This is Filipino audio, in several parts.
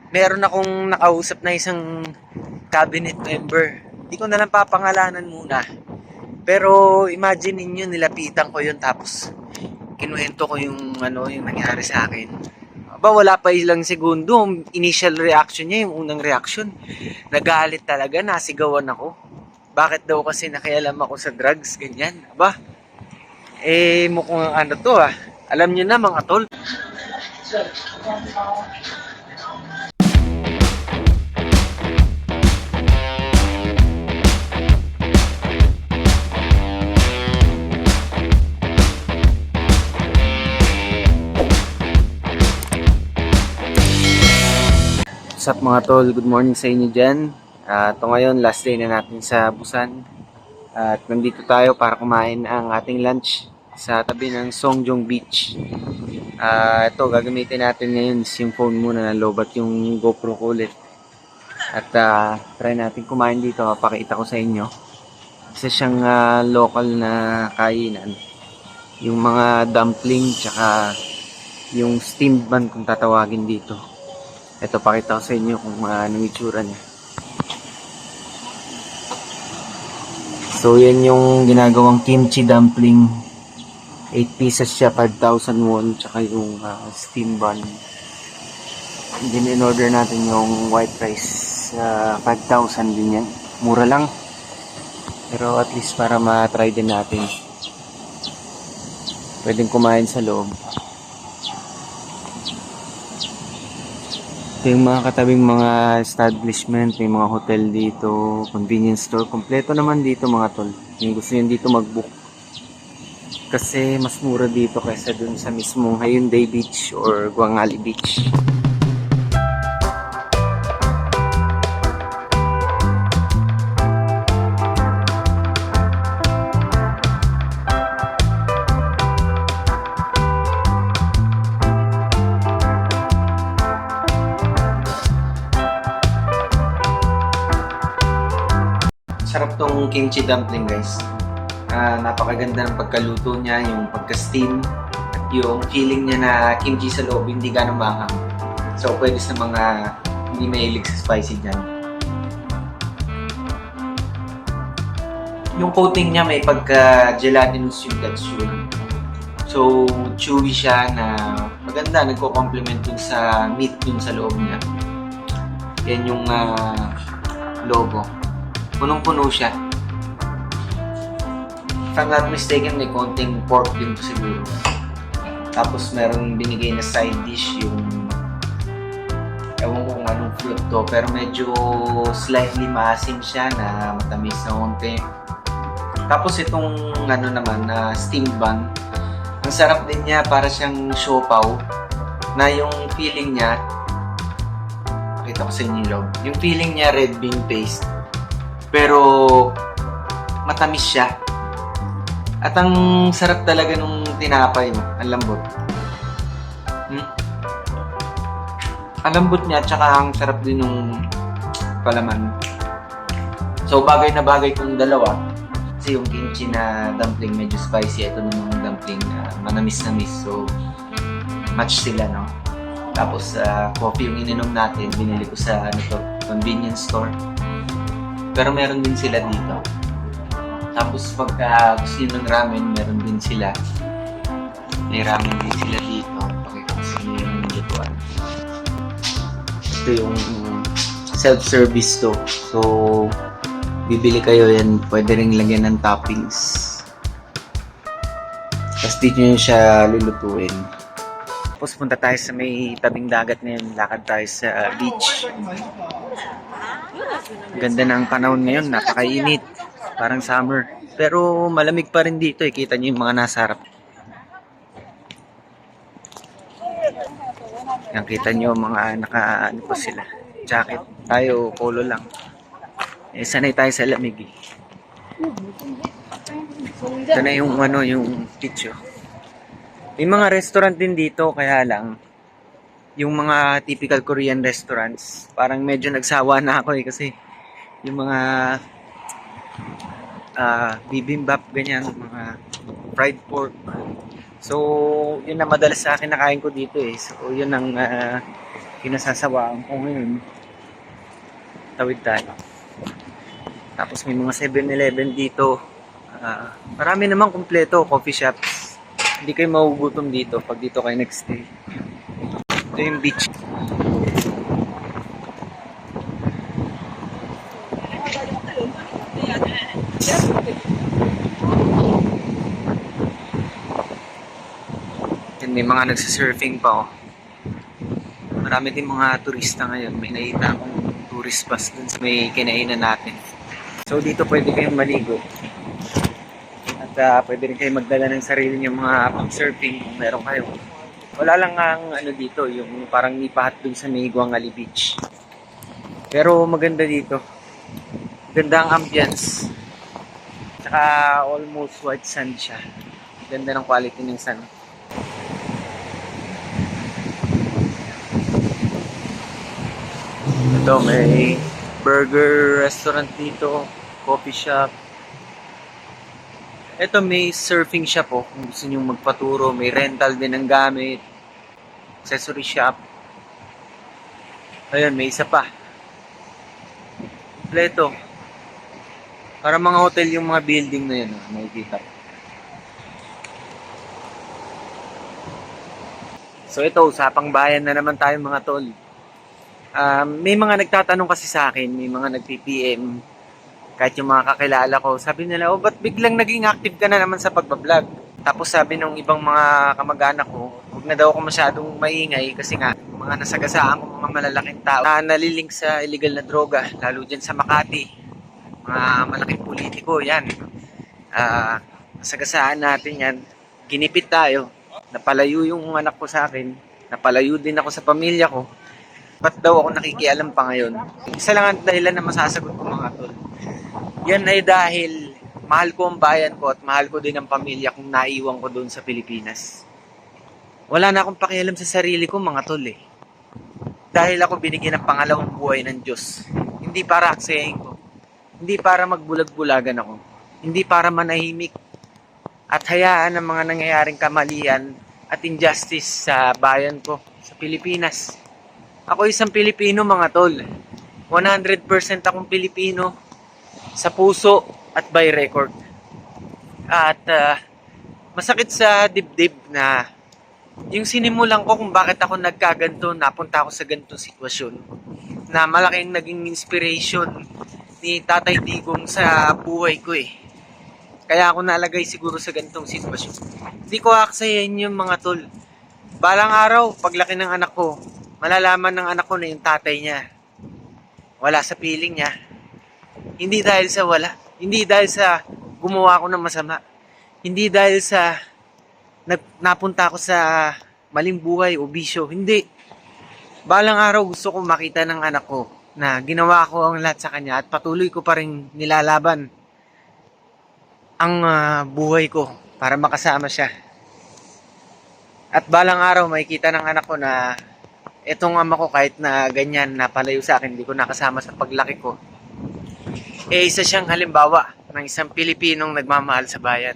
meron akong nakausap na isang cabinet member. Hindi ko na lang papangalanan muna. Pero imagine niyo nilapitan ko yun tapos kinuwento ko yung nangyari sa akin. Aba, wala pa ilang segundo, initial reaction niya, yung unang reaction. Nagalit talaga, nasigawan ako. Bakit daw kasi nakialam ako sa drugs, ganyan. Aba, mukhang ano to ah. Alam niyo na mga tol. What's up mga tol? Good morning sa inyo dyan. Ito ngayon, last day na natin sa Busan. At nandito tayo para kumain ang ating lunch sa tabi ng Songjong Beach. Ito, gagamitin natin ngayon is yung phone muna na lobat yung GoPro ko ulit. At try natin kumain dito, pakita ko sa inyo. Isa siyang local na kainan. Yung mga dumpling, tsaka yung steamed bun kung tatawagin dito. Ito, pakita ko sa inyo kung anong itsura niya. So, yan yung ginagawang kimchi dumpling. 8 pieces siya, 5,000 won. Tsaka yung steam bun. And then, in-order natin yung white rice. 5,000 din yan. Mura lang. Pero at least para ma-try din natin. Pwedeng kumain sa loob. Ito yung mga katabing mga establishment, may mga hotel dito, convenience store. Kompleto naman dito mga tol. Yung gusto nyo dito mag-book. Kasi mas mura dito kaysa dun sa mismong Hyundai Beach or Guangali Beach. Sarap tong kimchi dumpling guys. Napakaganda ng pagkaluto niya, yung pagka-steam, at yung feeling niya na kimchi sa loob, hindi ganun mahang. So pwede sa mga hindi mahilig sa spicy dyan. Yung coating niya may pagka-gelatinous yung texture. So chewy siya na maganda, nagko-complement dun sa meat dun sa loob niya. Yan yung logo. Punong-puno siya. If I'm not mistaken, may konting pork din to siguro. Tapos meron binigay na side dish yung ewan ko kung anong fruit to, pero medyo slightly maasim siya na matamis na konti. Tapos itong ano naman na steamed bun, ang sarap din niya, para siyang siopaw na yung feeling niya, pakita ko sa inyo yung loob. Yung feeling niya red bean paste. Pero matamis siya. At ang sarap talaga nung tinapay mo, ang lambot. Ang lambot niya, tsaka ang sarap din nung palaman. So bagay na bagay kung dalawa. Kasi yung kimchi na dumpling medyo spicy, ito namang dumpling na manamis-namis. So match sila, no? Tapos coffee yung ininom natin, binili ko sa convenience store. Pero meron din sila dito. Tapos pagka gusto nyo ng ramen, meron din sila. May ramen din sila dito. Pakita ko sa inyo yung lutuan. Ito yung self-service to. So, bibili kayo yan. Pwede rin lagyan ng toppings. Tapos dito nyo siya lulutuin. Tapos punta tayo sa may tabing dagat ngayon. Lakad tayo sa beach. Ganda na ang panahon ngayon, napakainit. Parang summer. Pero malamig pa rin dito eh. Kita nyo yung mga nasa harap. Yan, kita nyo mga naka-ano pa sila. Jacket. Tayo, polo lang. Sanay tayo sa lamig eh. Ito na yung yung picture. May mga restaurant din dito, kaya lang yung mga typical Korean restaurants, parang medyo nagsawa na ako eh, kasi yung mga bibimbap, ganyan, mga fried pork. So, yun na madalas sa akin nakain ko dito eh. So, yun ang kinasasawaan ko ngayon. Tawid tayo. Tapos may mga 7-Eleven dito. Marami naman kumpleto, coffee shops. Hindi kayo magugutom dito pag dito kayo nagstay. Ito yung beach. And may mga nagsisurfing pa, oh. Marami din mga turista ngayon. May nakita akong tourist bus dun sa may kinainan natin. So dito pwede kayong maligo. At pwede rin kayong magdala ng sarili niyong mga pang-surfing kung meron kayo. Wala lang ang ano dito, yung parang nipahat dun sa may Guangali Beach. Pero maganda dito. Ganda ang ambience. Tsaka almost white sand siya. Ganda ng quality ng sand. Ito, may burger restaurant dito, coffee shop. Ito, may surfing shop, oh. Kung gusto nyo magpaturo, may rental din ng gamit, accessory shop. Ayun, may isa pa. Kompleto. Para mga hotel yung mga building na yun, oh. Makikita. So ito, usapang bayan na naman tayo mga tol. May mga nagtatanong kasi sa akin, may mga nag-PPM, kahit yung mga kakilala ko, sabi nila, oh, ba't biglang naging active ka na naman sa pagbablog? Tapos sabi nung ibang mga kamag-anak ko, huwag na daw ako masyadong maingay kasi nga, mga nasagasaan ko mga malalaking tao na nalilink sa illegal na droga, lalo dyan sa Makati, mga malaking politiko, yan. Nasagasaan natin yan, ginipit tayo, napalayo yung anak ko sa akin, napalayo din ako sa pamilya ko. Ba't daw ako nakikialam pa ngayon? Isa lang ang dahilan na masasagot ko mga tol. Yan ay dahil mahal ko ang bayan ko at mahal ko din ang pamilya kung naiwan ko doon sa Pilipinas. Wala na akong pakialam sa sarili ko mga tol eh. Dahil ako binigyan ng pangalawang buhay ng Diyos. Hindi para aksayahin ko. Hindi para magbulag-bulagan ako. Hindi para manahimik at hayaan ang mga nangyayaring kamalian at injustice sa bayan ko, sa Pilipinas. Ako isang Pilipino mga tol. 100% akong Pilipino sa puso at by record. At masakit sa dibdib na yung sinimulan ko kung bakit ako nagkaganto, napunta ako sa ganitong sitwasyon. Na malaking naging inspiration ni Tatay Digong sa buhay ko eh. Kaya ako nalagay siguro sa ganitong sitwasyon. Hindi ko aksayahin yung mga tol. Balang araw, paglaki ng anak ko, malalaman ng anak ko na yung tatay niya wala sa piling niya. Hindi dahil sa wala. Hindi dahil sa gumawa ko ng masama. Hindi dahil sa napunta ako sa maling buhay o bisyo. Hindi. Balang araw gusto ko makita ng anak ko na ginawa ko ang lahat sa kanya at patuloy ko pa rin nilalaban ang buhay ko para makasama siya. At balang araw makikita ng anak ko na etong ama ko kahit na ganyan, napalayo sa akin, hindi ko nakasama sa paglaki ko. Isa siyang halimbawa ng isang Pilipinong nagmamahal sa bayan.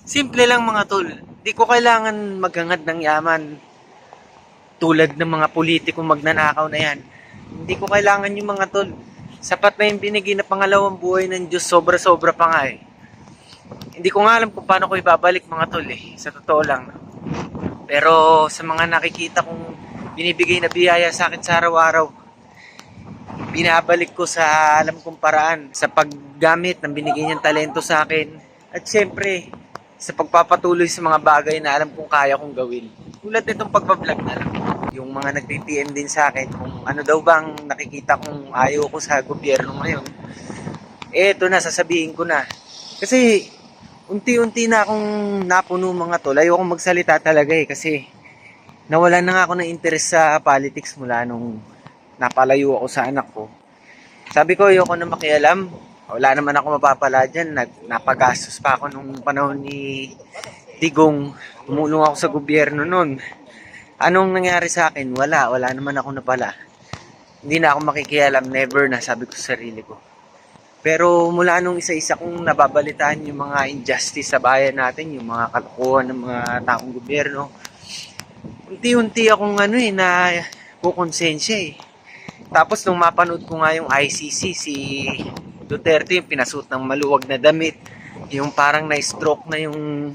Simple lang mga tol. Hindi ko kailangan maghangad ng yaman tulad ng mga politikong magnanakaw na yan. Hindi ko kailangan yung mga tol. Sapat na yung binigay na pangalawang buhay ng Diyos, sobra-sobra pa nga eh. Hindi ko nga alam kung paano ko ibabalik mga tol eh. Sa totoo lang. Pero sa mga nakikita kong binibigay na biyaya sa akin sa araw-araw, binabalik ko sa alam kong paraan, sa paggamit ng binigay niyang talento sa akin, at syempre sa pagpapatuloy sa mga bagay na alam kong kaya kong gawin. Tulad nitong pagbablog na lang. Yung mga nag-PM din sa akin kung ano daw bang nakikita kong ayaw ko sa gobyerno ngayon, eto na, sasabihin ko na. Kasi unti-unti na akong napuno mga tol. Ayaw kong magsalita talaga eh kasi nawalan na nga ako ng interest sa politics mula nung napalayo ako sa anak ko. Sabi ko, ayoko na makialam. Wala naman ako mapapala dyan. Napagastos pa ako nung panahon ni Digong. Tumulong ako sa gobyerno nun. Anong nangyari sa akin? Wala naman ako napala. Hindi na ako makikialam. Never na, sabi ko sa sarili ko. Pero mula nung isa-isa kong nababalitaan yung mga injustice sa bayan natin, yung mga kalokohan ng mga taong gobyerno, unti-unti akong na kukonsensya eh. Tapos nung mapanood ko nga yung ICC, si Duterte yung pinasuot ng maluwag na damit, yung parang na-stroke na yung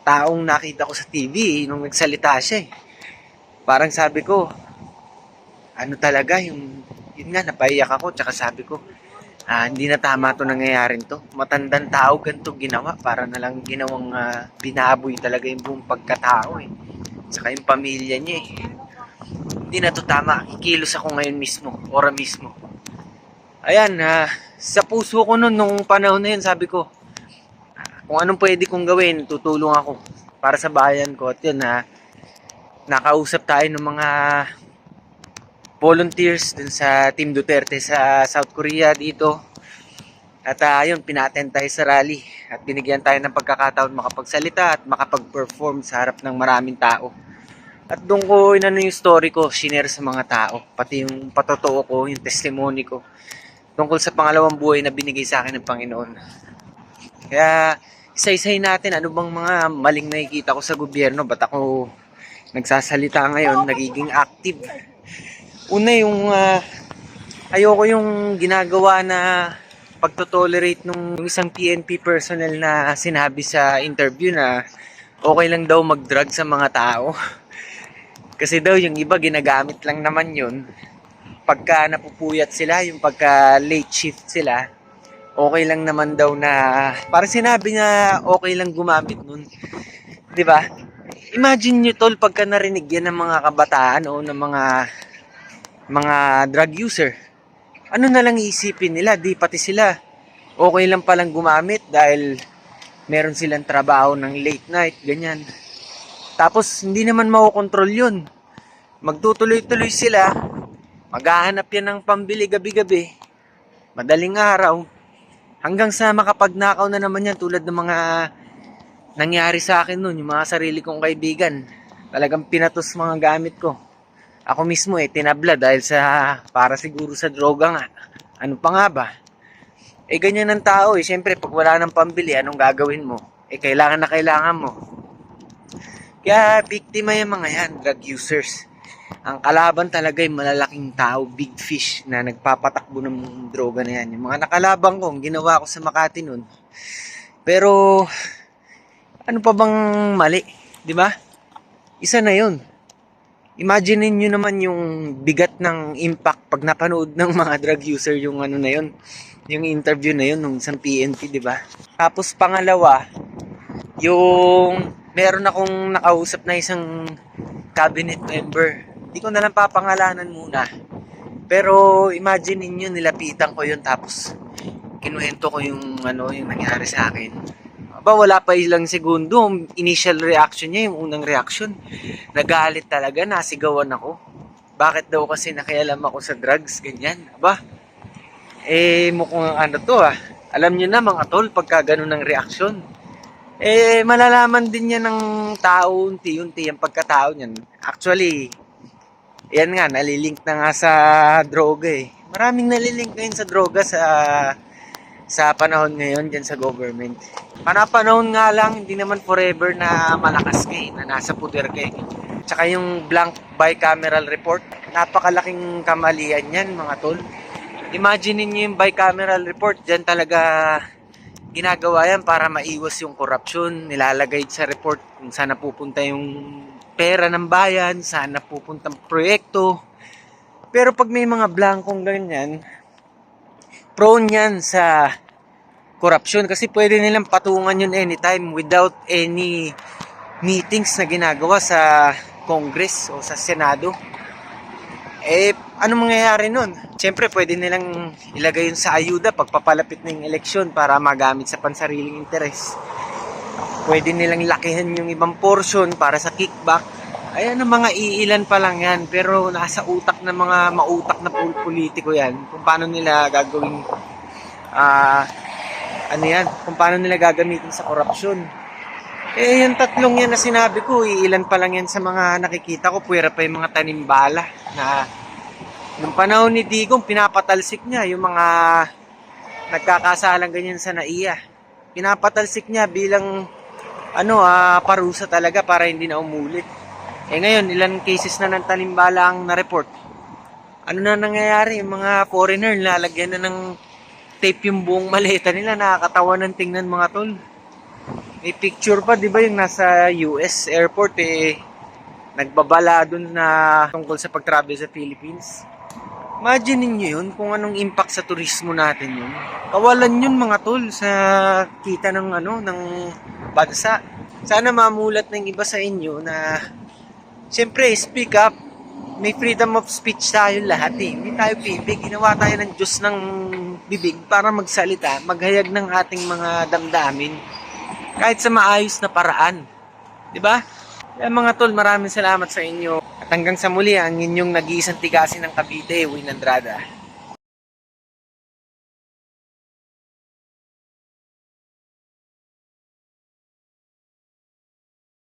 taong nakita ko sa TV nung nagsalita siya eh. Parang sabi ko, ano talaga yung, yun nga, napaiyak ako, tsaka sabi ko, hindi na tama to nangyayarin to. Matandang tao, ganito ginawa, para na lang ginawang binaboy talaga yung buong pagkatao eh. Tsaka yung pamilya niya eh. Hindi na to tama, kikilos ako ngayon mismo, ora mismo. Ayan, sa puso ko nun, nung panahon na yun, sabi ko, kung anong pwede kong gawin, tutulong ako para sa bayan ko. At yun, nakausap tayo ng mga volunteers dun sa Team Duterte sa South Korea dito. At yun, pinattend tayo sa rally. At binigyan tayo ng pagkakataon makapagsalita at makapag-perform sa harap ng maraming tao. At doon ko inano yung story ko, shinare sa mga tao. Pati yung patotoo ko, yung testimony ko. Tungkol sa pangalawang buhay na binigay sa akin ng Panginoon. Kaya, isa-isahin natin ano bang mga maling nakikita ko sa gobyerno. Ba't ako nagsasalita ngayon, nagiging active. Una yung ayoko yung ginagawa na pagtotolerate nung isang PNP personnel na sinabi sa interview na okay lang daw mag-drug sa mga tao. Kasi daw yung iba ginagamit lang naman yun. Pagka napupuyat sila, yung pagka late shift sila, okay lang naman daw na, parang sinabi niya okay lang gumamit nun. 'Di ba? Imagine nyo tol, pagka narinig yan ng mga kabataan o ng mga drug user, ano na lang iisipin nila? Di pati sila okay lang palang gumamit dahil meron silang trabaho ng late night, ganyan. Tapos hindi naman makokontrol yun. Magtutuloy-tuloy sila, maghahanap yan ng pambili gabi-gabi, madaling araw, hanggang sa makapagnakaw na naman yan, tulad ng mga nangyari sa akin nun, yung mga sarili kong kaibigan. Talagang pinatos mga gamit ko. Ako mismo tinabla dahil sa, para siguro sa droga nga. Ano pa nga ba? Ganyan ang tao Siyempre, pag wala ng pambili, anong gagawin mo? Kailangan na kailangan mo. Kaya, biktima yung mga yan, drug users. Ang kalaban talaga yung malalaking tao, big fish, na nagpapatakbo ng droga na yan. Yung mga nakalabang ko, ginawa ko sa Makati nun. Pero, ano pa bang mali? Di ba? Isa na yun. Imagine niyo naman yung bigat ng impact pag napanood ng mga drug user yung ano na yun, yung interview na yun ng isang PNP, di ba? Tapos pangalawa, yung meron akong nakausap na isang cabinet member. Hindi ko na lang papangalanan muna. Pero imagine niyo, nilapitan ko yun tapos kinuwento ko yung yung nangyari sa akin. Wala pa ilang segundo, initial reaction niya, yung unang reaction, nagalit talaga, nasigawan ako. Bakit daw kasi nakialam ako sa drugs, ganyan. Mukhang alam niyo na mga tol, pagka ganun ng reaction, malalaman din niya ng tao, unti-unti yung pagkatao niyan. Actually, yan nga, nalilink na nga sa droga Maraming nalilink ngayon sa droga sa panahon ngayon dyan sa government. Panahon nga lang, hindi naman forever na malakas na nasa puder Tsaka yung blank bicameral report, napakalaking kamalian yan mga tol. Imagine niyo yung bicameral report, dyan talaga ginagawa yan para maiwas yung korupsyon. Nilalagay sa report kung saan napupunta yung pera ng bayan, saan napupunta ang proyekto. Pero pag may mga blankong ganyan, prone yan sa corruption kasi pwede nilang patungan yun anytime without any meetings na ginagawa sa Congress o sa Senado. Ano mangyayari nun? Siyempre pwede nilang ilagay yun sa ayuda pagpapalapit ng eleksyon para magamit sa pansariling interes. Pwede nilang lakihan yung ibang portion para sa kickback. Ayan ang mga iilan pa lang yan, pero nasa utak ng mga mautak na politiko yan kung paano nila gagawin kung paano nila gagamitin sa korupsyon. Yung tatlong yan na sinabi ko, iilan pa lang yan sa mga nakikita ko. Puwera pa yung mga tanimbala na nung panahon ni Digong, pinapatalsik niya yung mga nagkakasalang ganyan sa NAIA. Pinapatalsik niya bilang parusa talaga para hindi na umulit. Eh ngayon, ilan cases na ng talimbala ang na-report? Ano na nangyayari? Yung mga foreigner, lalagyan na ng tape yung buong maleta nila. Nakakatawa ng tingnan mga tol. May picture pa, di ba yung nasa US airport nagbabala dun na tungkol sa pag-travel sa Philippines. Imagine niyo yun kung anong impact sa turismo natin yun. Kawalan yun mga tol sa kita ng ng bansa. Sana mamulat ng iba sa inyo na siyempre speak up. May freedom of speech tayo lahat Hindi tayo bibig. Ginawa tayo ng Diyos ng bibig para magsalita, maghayag ng ating mga damdamin. Kahit sa maayos na paraan. 'Di ba? Kaya mga tol, maraming salamat sa inyo. At hanggang sa muli, ang inyong nag-iisang tigasin ng Cavite, Win Andrada.